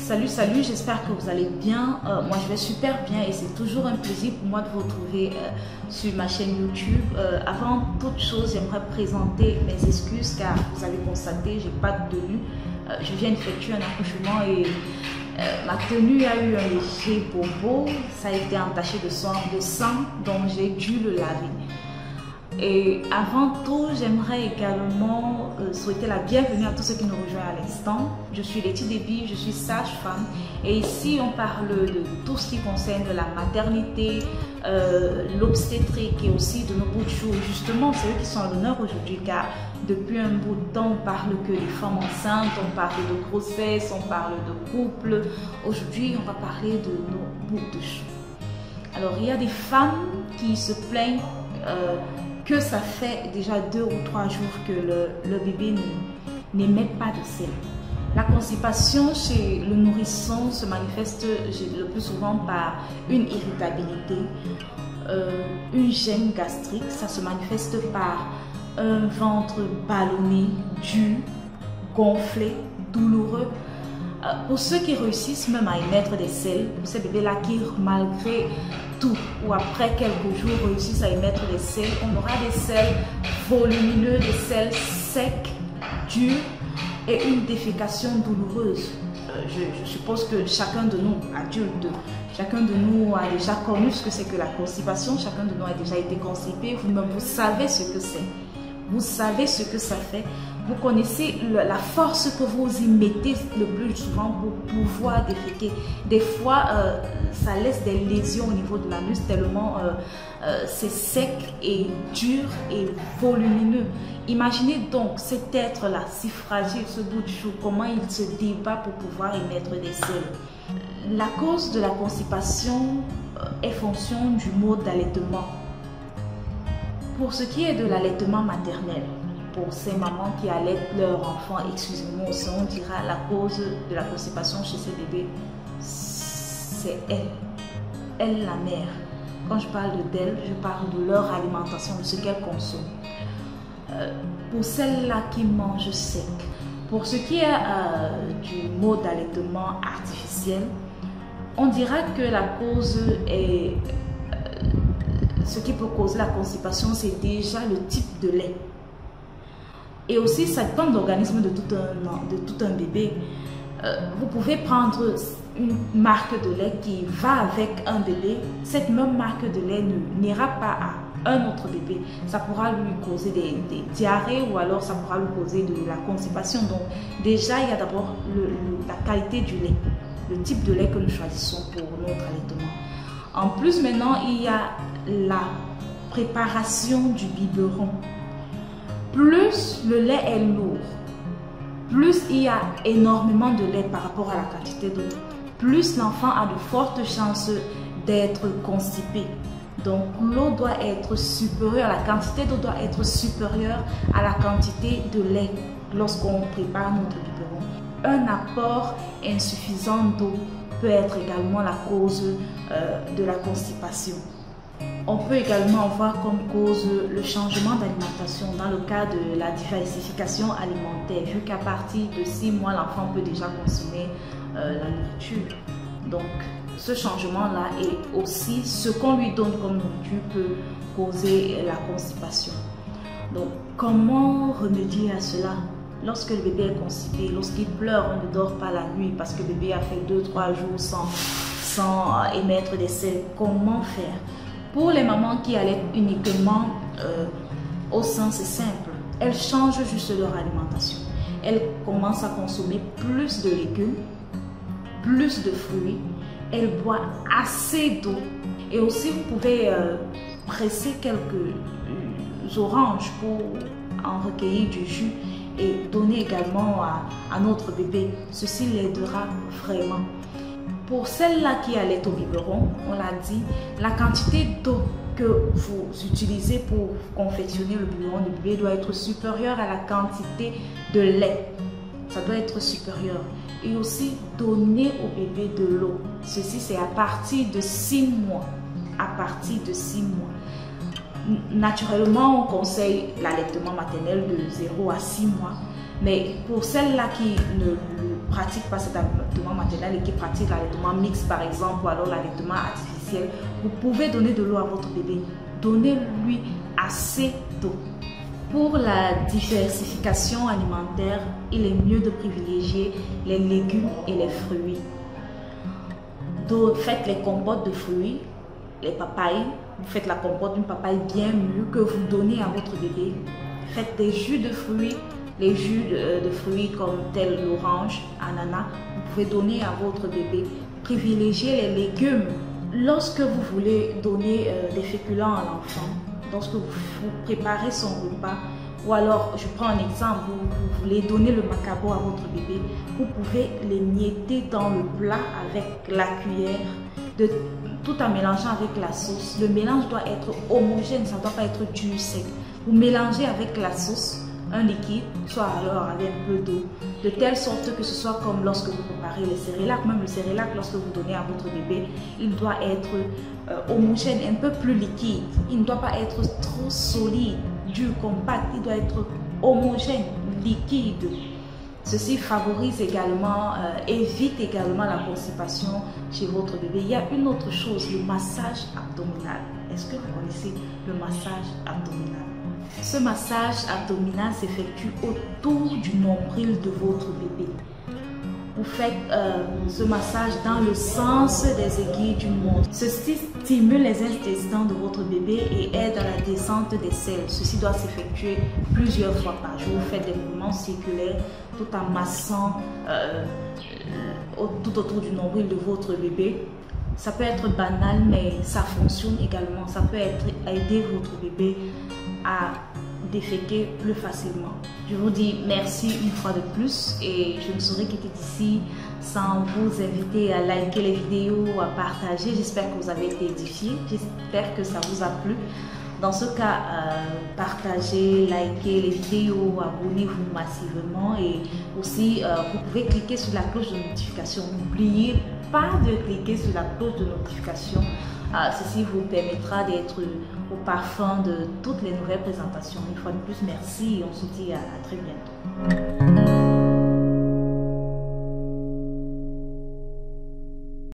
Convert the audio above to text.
Salut, j'espère que vous allez bien. Moi je vais super bien et c'est toujours un plaisir pour moi de vous retrouver sur ma chaîne YouTube. Avant toute chose, j'aimerais présenter mes excuses car vous avez constaté, j'ai pas de tenue. Je viens d'effectuer un accouchement et ma tenue a eu un léger bobo. Ça a été entaché de sang, donc j'ai dû le laver. Et avant tout, j'aimerais également souhaiter la bienvenue à tous ceux qui nous rejoignent à l'instant. Je suis Letty Déby, je suis sage-femme et ici on parle de tout ce qui concerne la maternité, l'obstétrique et aussi de nos bouts de chou. Justement, c'est eux qui sont à l'honneur aujourd'hui car depuis un bout de temps, on parle que des femmes enceintes, on parle de grossesse, on parle de couple. Aujourd'hui, on va parler de nos bouts de chou. Alors, il y a des femmes qui se plaignent que ça fait déjà 2 ou 3 jours que le bébé n'émet pas de sel. La constipation chez le nourrisson se manifeste le plus souvent par une irritabilité, une gêne gastrique. Ça se manifeste par un ventre ballonné, dur, gonflé, douloureux. Pour ceux qui réussissent même à émettre des selles, pour ces bébés-là qui, malgré tout ou après quelques jours, réussissent à émettre des selles, on aura des selles volumineuses, des selles secs, dures et une défécation douloureuse. Je suppose que chacun de nous, adultes, chacun de nous a déjà connu ce que c'est que la constipation, chacun de nous a déjà été constipé, vous-même vous savez ce que c'est. Vous savez ce que ça fait. Vous connaissez la force que vous y mettez le plus souvent pour pouvoir déféquer. Des fois, ça laisse des lésions au niveau de l'anus tellement c'est sec et dur et volumineux. Imaginez donc cet être-là, si fragile, ce bout de chou, comment il se débat pour pouvoir émettre des selles. La cause de la constipation est fonction du mode d'allaitement. Pour ce qui est de l'allaitement maternel, pour ces mamans qui allaitent leur enfant exclusivement au sein, on dira la cause de la constipation chez ces bébés, c'est elle la mère. Quand je parle d'elle, je parle de leur alimentation, de ce qu'elles consomment. Pour celles-là qui mangent sec, pour ce qui est du mode d'allaitement artificiel, on dira que la cause est... Ce qui peut causer la constipation, c'est déjà le type de lait. Et aussi, ça dépend de l'organisme de tout un bébé. Vous pouvez prendre une marque de lait qui va avec un bébé. Cette même marque de lait n'ira pas à un autre bébé. Ça pourra lui causer des diarrhées ou alors ça pourra lui causer de la constipation. Donc déjà, il y a d'abord la qualité du lait, le type de lait que nous choisissons pour notre allaitement. En plus, maintenant, il y a la préparation du biberon. Plus le lait est lourd, plus il y a énormément de lait par rapport à la quantité d'eau, plus l'enfant a de fortes chances d'être constipé. Donc l'eau doit être supérieure, la quantité d'eau doit être supérieure à la quantité de lait lorsqu'on prépare notre biberon. Un apport insuffisant d'eau peut être également la cause de la constipation. On peut également voir comme cause le changement d'alimentation dans le cas de la diversification alimentaire, vu qu'à partir de 6 mois, l'enfant peut déjà consommer la nourriture. Donc, ce changement-là est aussi ce qu'on lui donne comme nourriture peut causer la constipation. Donc, comment remédier à cela? Lorsque le bébé est constipé, lorsqu'il pleure, on ne dort pas la nuit parce que le bébé a fait 2-3 jours sans émettre des selles. Comment faire? Pour les mamans qui allaitent uniquement au sein, c'est simple. Elles changent juste leur alimentation. Elles commencent à consommer plus de légumes, plus de fruits. Elles boivent assez d'eau. Et aussi, vous pouvez presser quelques oranges pour en recueillir du jus et donner également à notre bébé. Ceci l'aidera vraiment. Pour celles-là qui allaitent au biberon, on l'a dit, la quantité d'eau que vous utilisez pour confectionner le biberon du bébé doit être supérieure à la quantité de lait. Ça doit être supérieur. Et aussi donner au bébé de l'eau. Ceci, c'est à partir de 6 mois. À partir de 6 mois. Naturellement, on conseille l'allaitement maternel de 0 à 6 mois. Mais pour celles-là qui ne pratique pas cet allaitement maternel et qui pratique l'allaitement mixte par exemple, ou alors l'allaitement artificiel, vous pouvez donner de l'eau à votre bébé. Donnez-lui assez d'eau. Pour la diversification alimentaire, il est mieux de privilégier les légumes et les fruits. Donc, faites les compotes de fruits, les papayes. Vous faites la compote d'une papaye bien mûre que vous donnez à votre bébé. Faites des jus de fruits, les jus de fruits comme tel l'orange, ananas. Vous pouvez donner à votre bébé. Privilégiez les légumes. Lorsque vous voulez donner des féculents à l'enfant, lorsque vous préparez son repas, ou alors, je prends un exemple, vous voulez donner le macabo à votre bébé, vous pouvez les mietter dans le plat avec la cuillère, tout en mélangeant avec la sauce. Le mélange doit être homogène, ça ne doit pas être dur sec. Vous mélangez avec la sauce un liquide, soit alors avec un peu d'eau, de telle sorte que ce soit comme lorsque vous préparez le cérélac. Même le cérélac, lorsque vous donnez à votre bébé, il doit être homogène, un peu plus liquide. Il ne doit pas être trop solide, dur, compact. Il doit être homogène, liquide. Ceci favorise également, évite également la constipation chez votre bébé. Il y a une autre chose, le massage abdominal. Est-ce que vous connaissez le massage abdominal? Ce massage abdominal s'effectue autour du nombril de votre bébé. Vous faites ce massage dans le sens des aiguilles d'une montre. Ceci stimule les intestins de votre bébé et aide à la descente des selles. Ceci doit s'effectuer plusieurs fois par jour. Vous faites des mouvements circulaires tout en massant tout autour du nombril de votre bébé. Ça peut être banal, mais ça fonctionne également. Ça peut aider votre bébé à déféquer plus facilement. Je vous dis merci une fois de plus et je ne saurais quitter d'ici sans vous inviter à liker les vidéos, à partager. J'espère que vous avez été édifiés. J'espère que ça vous a plu. Dans ce cas, partagez, likez les vidéos, abonnez-vous massivement et aussi vous pouvez cliquer sur la cloche de notification. N'oubliez pas de cliquer sur la cloche de notification. Ceci vous permettra d'être au parfum de toutes les nouvelles présentations. Une fois de plus, merci et on se dit à très bientôt.